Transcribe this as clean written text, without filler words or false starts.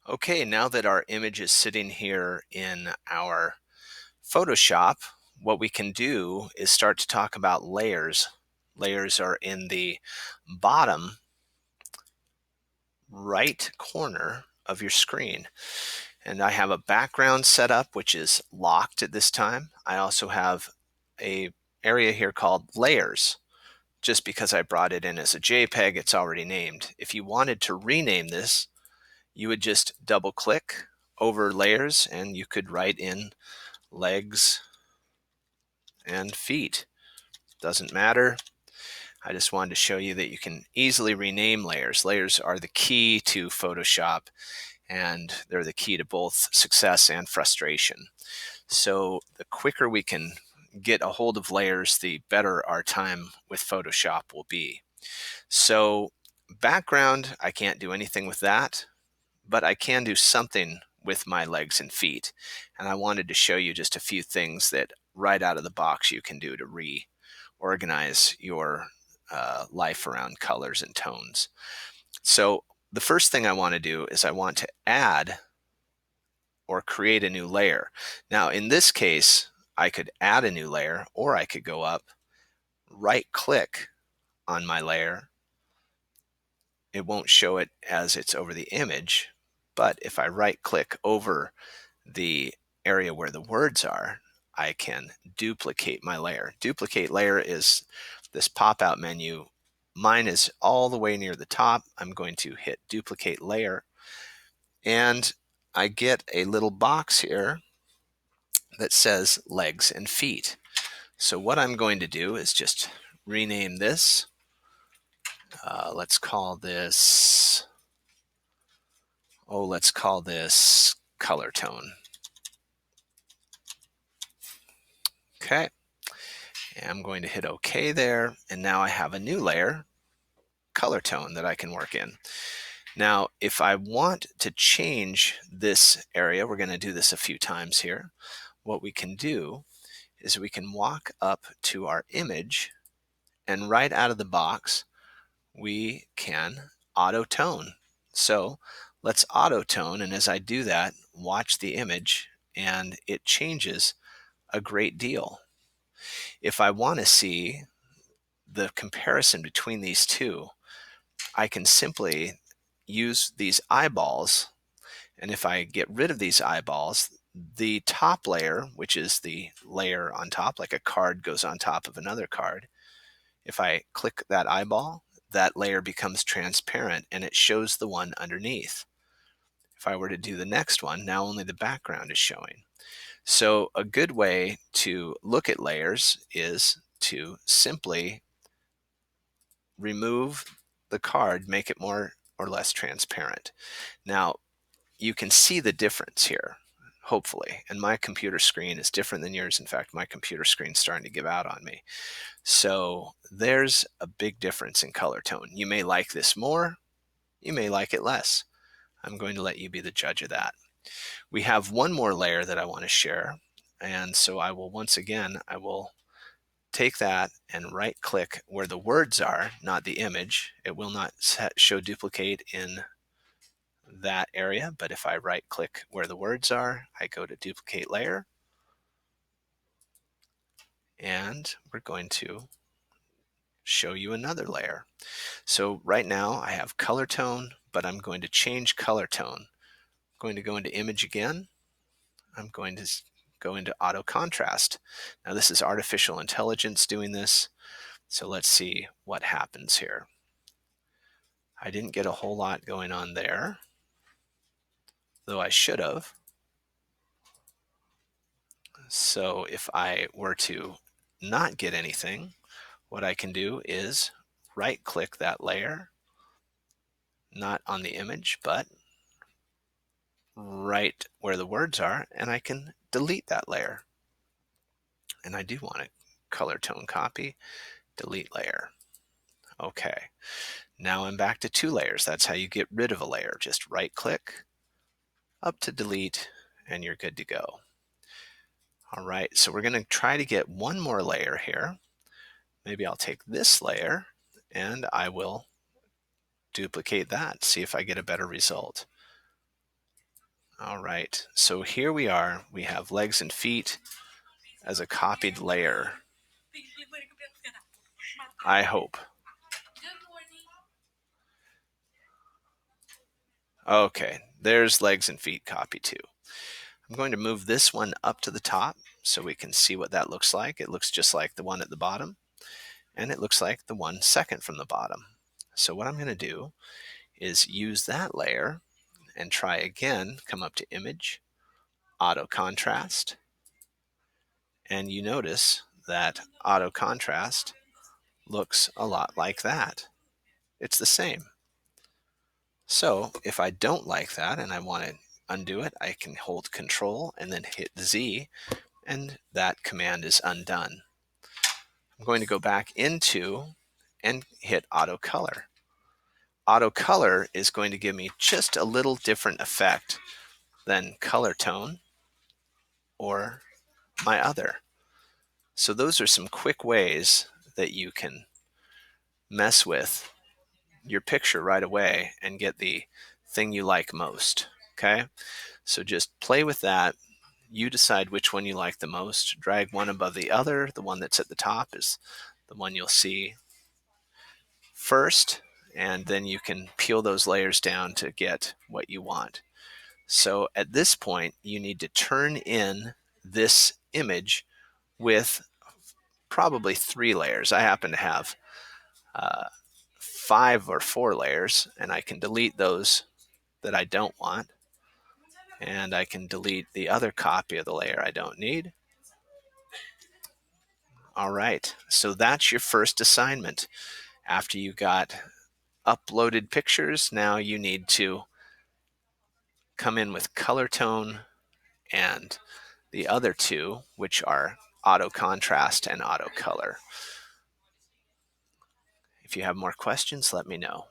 Okay, now that our image is sitting here in our Photoshop, what we can do is start to talk about layers. Layers are in the bottom right corner of your screen. And I have a background set up which is locked at this time. I also have a area here called layers. Just because I brought it in as a JPEG, it's already named. If you wanted to rename this, you would just double click over layers and you could write in legs and feet. Doesn't matter. I just wanted to show you that you can easily rename layers. Layers are the key to Photoshop, and they're the key to both success and frustration. So the quicker we can get a hold of layers, the better our time with Photoshop will be. So background, I can't do anything with that, but I can do something with my legs and feet. And I wanted to show you just a few things that right out of the box you can do to reorganize your life around colors and tones. So the first thing I want to do is I want to add or create a new layer. Now in this case, I could add a new layer, or I could go up, right click on my layer. It won't show it as it's over the image, but if I right click over the area where the words are, I can duplicate my layer. Duplicate layer is this pop-out menu. Mine is all the way near the top. I'm going to hit duplicate layer, and I get a little box here that says legs and feet. So what I'm going to do is just rename this. Let's call this, let's call this color tone. Okay. And I'm going to hit OK there, and now I have a new layer, color tone, that I can work in. Now, if I want to change this area, we're going to do this a few times here. What we can do is we can walk up to our image, and right out of the box, we can auto tone. So let's auto tone, and as I do that, watch the image, and it changes a great deal. If I want to see the comparison between these two, I can simply use these eyeballs, and if I get rid of these eyeballs, the top layer, which is the layer on top, like a card goes on top of another card, if I click that eyeball, that layer becomes transparent and it shows the one underneath. If I were to do the next one, now only the background is showing. So a good way to look at layers is to simply remove the card, make it more or less transparent. Now, you can see the difference here, hopefully, and my computer screen is different than yours. In fact, my computer screen's starting to give out on me. So there's a big difference in color tone. You may like this more, you may like it less. I'm going to let you be the judge of that. We have one more layer that I want to share, and so I will once again, I will take that and right click where the words are, not the image. It will not show duplicate in that area, but if I right click where the words are, I go to duplicate layer, and we're going to show you another layer. So right now I have color tone, but I'm going to change color tone. I'm going to go into image again. I'm going to go into auto contrast. Now this is artificial intelligence doing this. So let's see what happens here. I didn't get a whole lot going on there, though I should have. So if I were to not get anything, what I can do is right click that layer, not on the image, but right where the words are, and I can delete that layer. And I do want to color tone copy, delete layer. Okay, now I'm back to two layers. That's how you get rid of a layer. Just right click, up to delete, and you're good to go. All right, so we're going to try to get one more layer here. Maybe I'll take this layer and I will duplicate that, see if I get a better result. All right, so here we are. We have legs and feet as a copied layer. I hope. Okay, there's legs and feet copy too. I'm going to move this one up to the top so we can see what that looks like. It looks just like the one at the bottom, and it looks like the one second from the bottom. So what I'm going to do is use that layer and try again, come up to Image, Auto Contrast, and you notice that Auto Contrast looks a lot like that. It's the same. So if I don't like that and I want to undo it, I can hold Control and then hit Z, and that command is undone. I'm going to go back into and hit Auto Color. Auto Color is going to give me just a little different effect than Color Tone or my other. So those are some quick ways that you can mess with your picture right away and get the thing you like most. Okay, so just play with that. You decide which one you like the most. Drag one above the other. The one that's at the top is the one you'll see first, and then you can peel those layers down to get what you want. So at this point, you need to turn in this image with probably 3 layers. I happen to have 5 or 4 layers, and I can delete those that I don't want, and I can delete the other copy of the layer I don't need. All right, so that's your first assignment. After you got uploaded pictures, now you need to come in with color tone and the other two, which are auto contrast and auto color. If you have more questions, let me know.